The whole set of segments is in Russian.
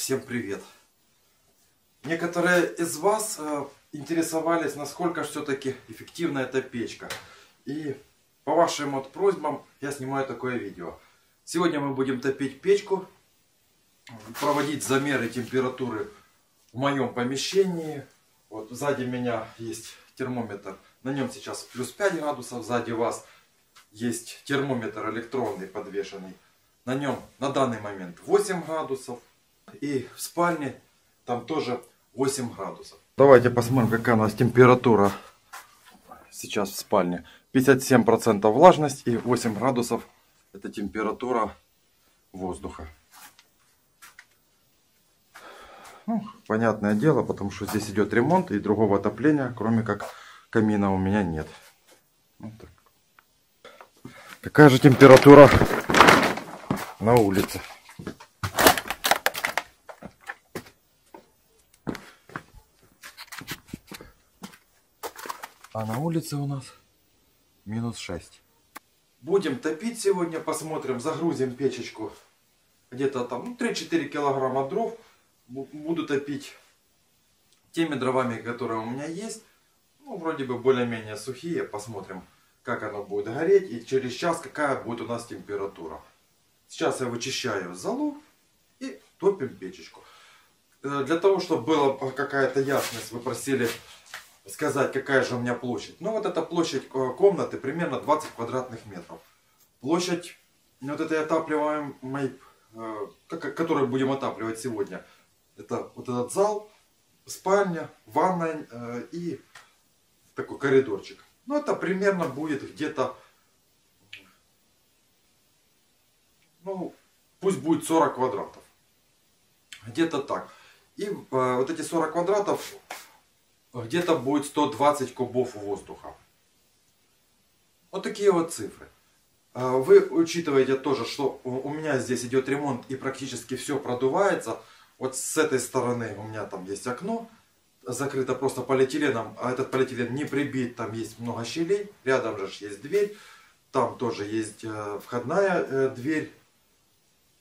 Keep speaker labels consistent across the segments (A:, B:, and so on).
A: Всем привет! Некоторые из вас интересовались, насколько все-таки эффективна эта печка. И по вашим вот просьбам я снимаю такое видео. Сегодня мы будем топить печку, проводить замеры температуры в моем помещении. Вот сзади меня есть термометр, на нем сейчас плюс 5 градусов, сзади вас есть термометр электронный подвешенный. На нем на данный момент 8 градусов. И в спальне там тоже 8 градусов. Давайте посмотрим, какая у нас температура сейчас в спальне. 57% влажность и 8 градусов это температура воздуха. Ну, понятное дело, потому что здесь идет ремонт и другого отопления, кроме как камина, у меня нет. Вот так. Какая же температура на улице? А на улице у нас минус 6. Будем топить сегодня, посмотрим, загрузим печечку. Где-то там 3-4 килограмма дров. Буду топить теми дровами, которые у меня есть. Ну, вроде бы более-менее сухие. Посмотрим, как оно будет гореть. И через час какая будет у нас температура. Сейчас я вычищаю золу и топим печечку. Для того, чтобы была какая-то ясность, вы просили сказать, какая же у меня площадь. Ну, вот эта площадь комнаты примерно 20 квадратных метров. Площадь вот этой отапливаемой, которую будем отапливать сегодня, это вот этот зал, спальня, ванная и такой коридорчик. Ну, это примерно будет где-то, ну, пусть будет 40 квадратов. Где-то так. И вот эти 40 квадратов где-то будет 120 кубов воздуха. Вот такие вот цифры. Вы учитываете тоже, что у меня здесь идет ремонт и практически все продувается. Вот с этой стороны у меня там есть окно, закрыто просто полиэтиленом, а этот полиэтилен не прибит, там есть много щелей. Рядом же есть дверь, там тоже есть входная дверь,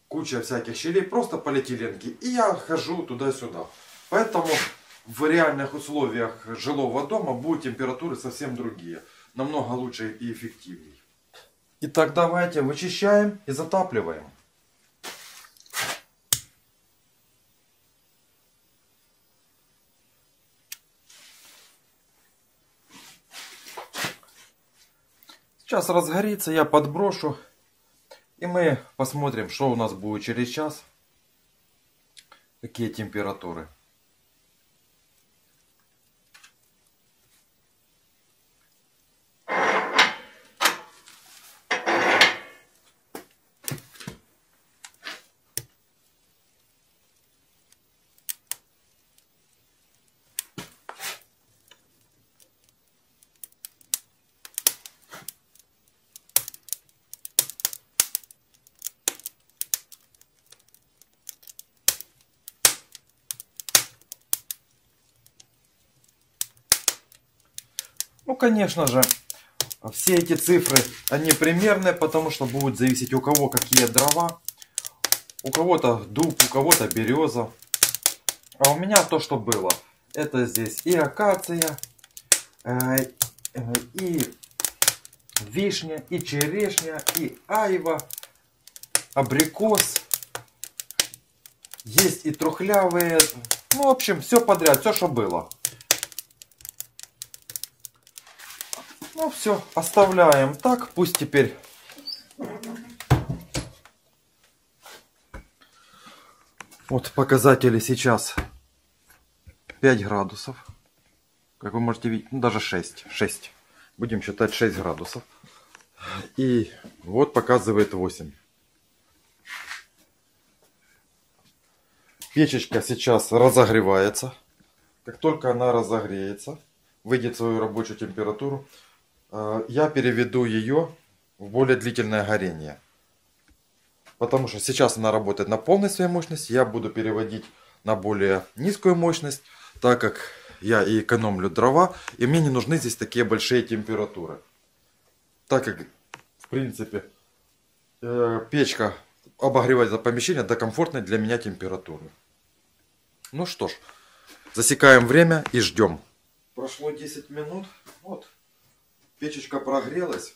A: куча всяких щелей, просто полиэтиленки. И я хожу туда-сюда. Поэтому в реальных условиях жилого дома будут температуры совсем другие. Намного лучше и эффективнее. Итак, давайте вычищаем и затапливаем. Сейчас разгорится, я подброшу. И мы посмотрим, что у нас будет через час. Какие температуры. Ну, конечно же, все эти цифры, они примерные, потому что будут зависеть у кого какие дрова. У кого-то дуб, у кого-то береза. А у меня то, что было. Это здесь и акация, и вишня, и черешня, и айва, абрикос. Есть и трухлявые. Ну, в общем, все подряд, все, что было. Ну все, оставляем так, пусть теперь вот показатели сейчас 5 градусов. Как вы можете видеть, ну даже 6. Будем считать 6 градусов. И вот показывает 8. Печечка сейчас разогревается. Как только она разогреется, выйдет в свою рабочую температуру, я переведу ее в более длительное горение. Потому что сейчас она работает на полной своей мощности. Я буду переводить на более низкую мощность, так как я и экономлю дрова. И мне не нужны здесь такие большие температуры. Так как, в принципе, печка обогревает помещение до комфортной для меня температуры. Ну что ж, засекаем время и ждем. Прошло 10 минут. Вот. Печечка прогрелась.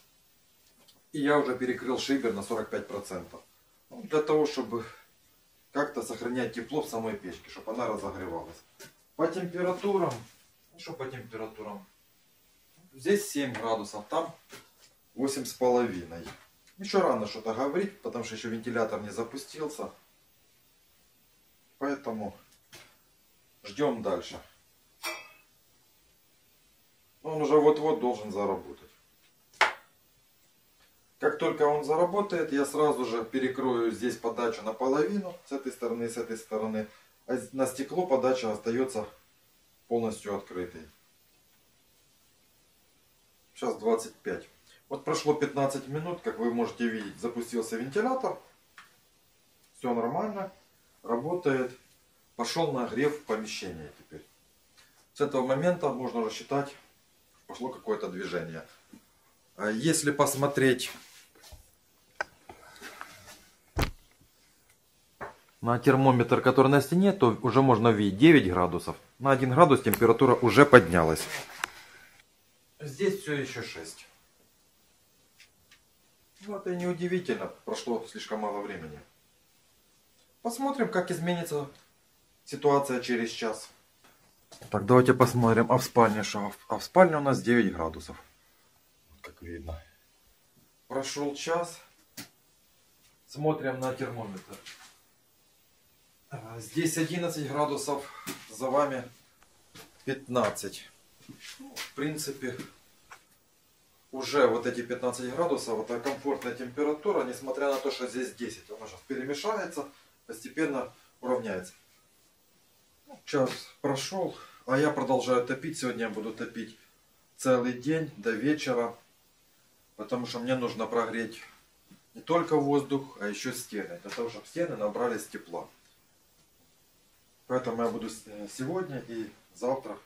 A: И я уже перекрыл шибер на 45%. Ну, для того, чтобы как-то сохранять тепло в самой печке, чтобы она разогревалась. По температурам. Ну что по температурам? Здесь 7 градусов, там 8,5. Еще рано что-то говорить, потому что еще вентилятор не запустился. Поэтому ждем дальше. Он уже вот-вот должен заработать. Как только он заработает, я сразу же перекрою здесь подачу наполовину, с этой стороны и с этой стороны. А на стекло подача остается полностью открытой. Сейчас 25. Вот прошло 15 минут, как вы можете видеть, запустился вентилятор. Все нормально, работает. Пошел нагрев помещения теперь. С этого момента можно рассчитать, пошло какое-то движение. Если посмотреть на термометр, который на стене, то уже можно видеть 9 градусов. На 1 градус температура уже поднялась. Здесь все еще 6. Ну, это не удивительно, прошло слишком мало времени. Посмотрим, как изменится ситуация через час. Так, давайте посмотрим, а в спальне что? А в спальне у нас 9 градусов. Как видно. Прошел час. Смотрим на термометр. Здесь 11 градусов, за вами 15. В принципе, уже вот эти 15 градусов, это комфортная температура, несмотря на то, что здесь 10. Она сейчас перемешается, постепенно уравняется. Час прошел, а я продолжаю топить. Сегодня я буду топить целый день до вечера, потому что мне нужно прогреть не только воздух, а еще стены, для того, чтобы стены набрались тепла. Поэтому я буду сегодня и завтра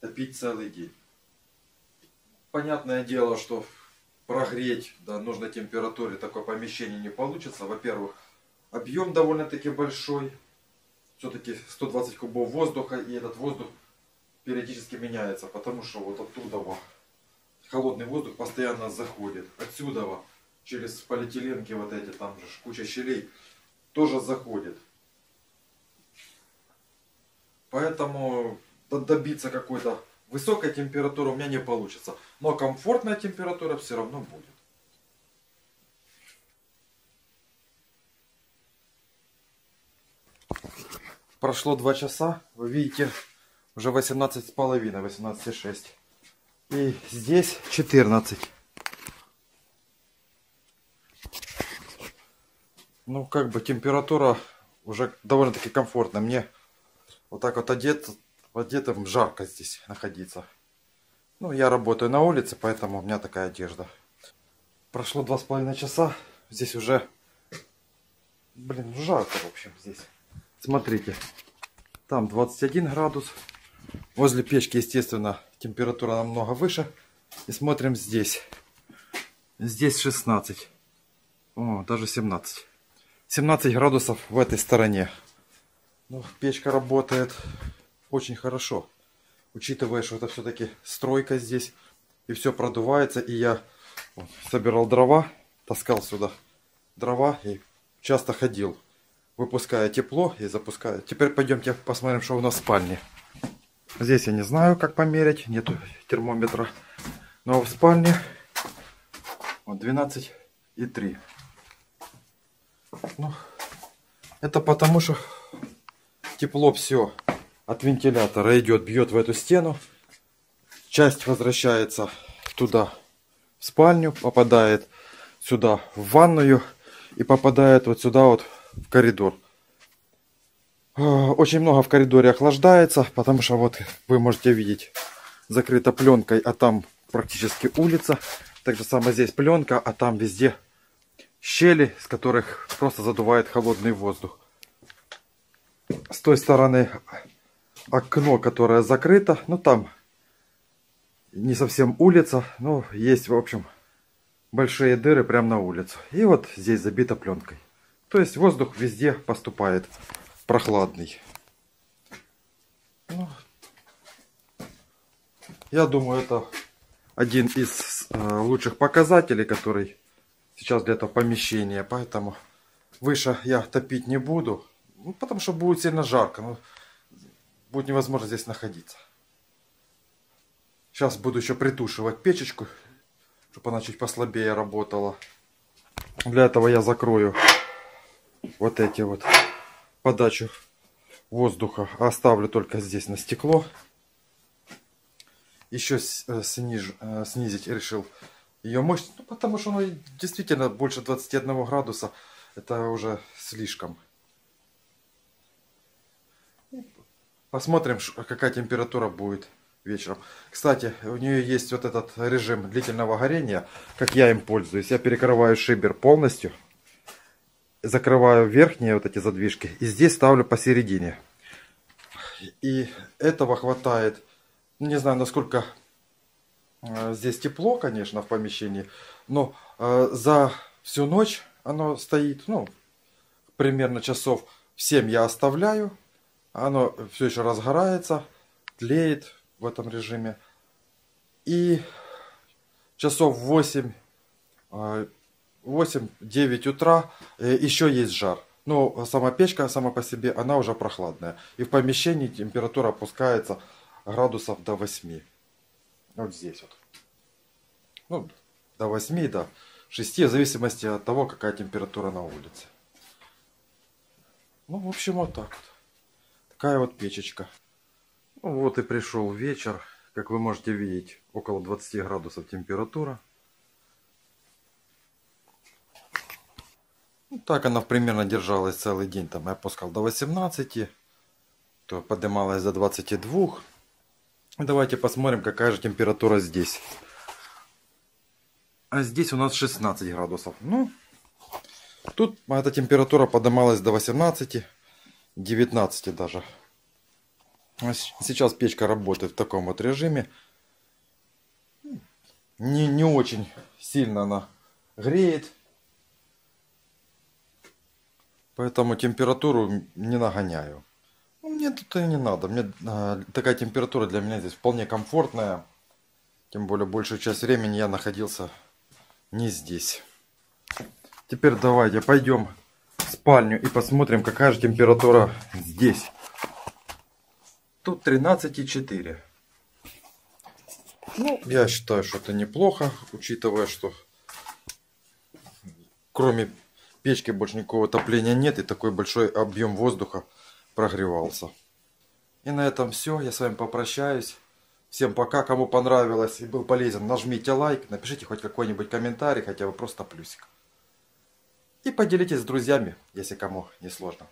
A: топить целый день. Понятное дело, что прогреть до нужной температуры такое помещение не получится. Во-первых, объем довольно-таки большой. Все-таки 120 кубов воздуха, и этот воздух периодически меняется, потому что вот оттуда холодный воздух постоянно заходит. Отсюда через полиэтиленки вот эти, там же куча щелей, тоже заходит. Поэтому добиться какой-то высокой температуры у меня не получится. Но комфортная температура все равно будет. Прошло 2 часа. Вы видите, уже 18,5, 18,6. И здесь 14. Ну, как бы температура уже довольно-таки комфортная. Мне вот так вот одетым жарко здесь находиться. Ну, я работаю на улице, поэтому у меня такая одежда. Прошло 2,5 часа. Здесь уже, блин, жарко, в общем, здесь. Смотрите, там 21 градус. Возле печки, естественно, температура намного выше. И смотрим здесь. Здесь 16. О, даже 17. 17 градусов в этой стороне. Ну, печка работает очень хорошо. Учитывая, что это все-таки стройка здесь. И все продувается. И я собирал дрова, таскал сюда дрова и часто ходил, выпуская тепло и запуская. Теперь пойдемте посмотрим, что у нас в спальне. Здесь я не знаю, как померить, нету термометра. Но в спальне вот 12,3. Ну, это потому, что тепло все от вентилятора идет, бьет в эту стену. Часть возвращается туда, в спальню, попадает сюда, в ванную, и попадает вот сюда вот в коридор. Очень много в коридоре охлаждается, потому что вот вы можете видеть, закрыта пленкой, а там практически улица. Так же самое здесь пленка, а там везде щели, с которых просто задувает холодный воздух. С той стороны окно, которое закрыто, ну там не совсем улица, но есть, в общем, большие дыры прямо на улицу. И вот здесь забито пленкой. То есть воздух везде поступает прохладный. Я думаю, это один из лучших показателей, который сейчас для этого помещения. Поэтому выше я топить не буду. Ну, потому что будет сильно жарко. Ну, будет невозможно здесь находиться. Сейчас буду еще притушивать печечку, чтобы она чуть послабее работала. Для этого я закрою вот эти вот подачу воздуха. Оставлю только здесь на стекло. Еще снизить решил ее мощность. Ну, потому что ну, действительно больше 21 градуса. Это уже слишком. Посмотрим, какая температура будет вечером. Кстати, у нее есть вот этот режим длительного горения, как я им пользуюсь. Я перекрываю шибер полностью, закрываю верхние вот эти задвижки и здесь ставлю посередине. И этого хватает. Не знаю, насколько здесь тепло, конечно, в помещении, но за всю ночь оно стоит, ну, примерно часов в 7 я оставляю. Оно все еще разгорается, тлеет в этом режиме. И часов в 8-9 утра еще есть жар. Но сама печка сама по себе, она уже прохладная. И в помещении температура опускается градусов до 8. Вот здесь вот. Ну, до 8, до 6, в зависимости от того, какая температура на улице. Ну, в общем, вот так вот. Такая вот печечка. Ну, вот и пришел вечер. Как вы можете видеть, около 20 градусов температура. Ну, так она примерно держалась целый день. Там я опускал до 18, то поднималась до 22. Давайте посмотрим, какая же температура здесь. А здесь у нас 16 градусов. Ну, тут эта температура поднималась до 18, 19 даже. Сейчас печка работает в таком вот режиме. Не очень сильно она греет. Поэтому температуру не нагоняю. Ну, мне тут и не надо. Мне такая температура для меня здесь вполне комфортная. Тем более большую часть времени я находился не здесь. Теперь давайте пойдем в спальню и посмотрим, какая же температура здесь. Тут 13,4. Ну, я считаю, что это неплохо, учитывая, что кроме печки больше никакого отопления нет и такой большой объем воздуха прогревался. И на этом все. Я с вами попрощаюсь. Всем пока. Кому понравилось и был полезен, нажмите лайк, напишите хоть какой-нибудь комментарий, хотя бы просто плюсик. И поделитесь с друзьями, если кому не сложно.